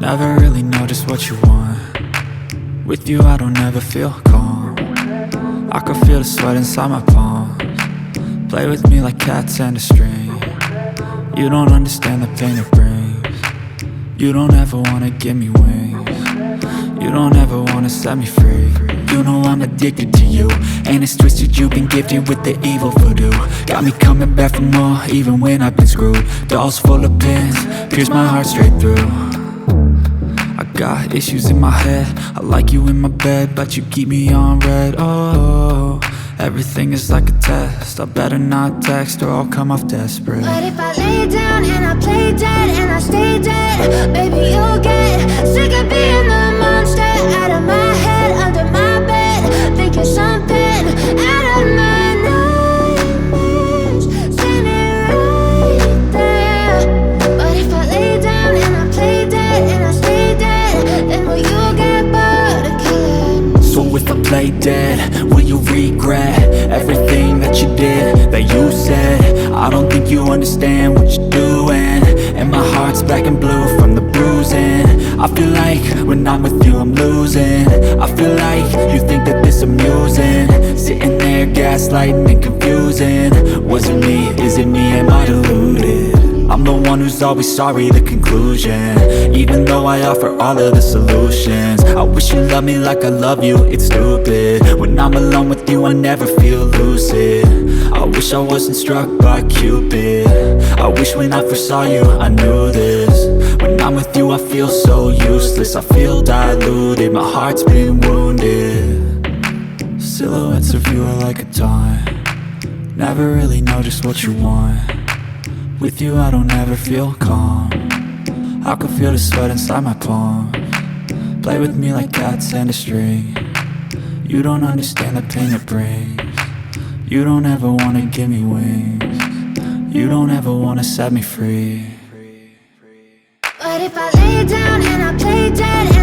Never really know just what you want. With you I don't ever feel calm. I can feel the sweat inside my palms. Play with me like cats and a string. You don't understand the pain it brings. You don't ever wanna give me wings. You don't ever wanna set me free. You know I'm addicted to you, and it's twisted, you've been gifted with the evil voodoo. Got me coming back for more, even when I've been screwed. Dolls full of pins, pierce my heart straight through. I got issues in my head, I like you in my bed, but you keep me on red. Oh, everything is like a test, I better not text or I'll come off desperate. But if I lay down and I play dead and I stay dead, baby you'll get sick of being the monster out of my head, under my bed, thinking something out of my nightmares, standing right there. But if I lay down and I play dead and I stay dead, then will you get bored of killing? So if I play dead, will you regret everything that you did, that you said? I don't think you understand what you're doing, and my heart's black and blue from the bruising. I feel like when I'm with you I'm losing. I feel like you think that this amusing, sitting there gaslighting and confusing. Was it me? Is it me? Am I deluded? I'm the one who's always sorry, the conclusion, even though I offer all of the solutions. I wish you loved me like I love you, it's stupid. When I'm alone with you I never feel lucid. I wish I wasn't struck by Cupid. I wish when I first saw you I knew this. When I'm with you I feel so useless, I feel diluted, my heart's been wounded. Silhouettes of you are like a taunt. Never really know just what you want. With you I don't ever feel calm. I can feel the sweat inside my palms. Play with me like cats and a string. You don't understand the pain it brings. You don't ever wanna give me wings. You don't ever wanna set me free. But if I lay down and I play dead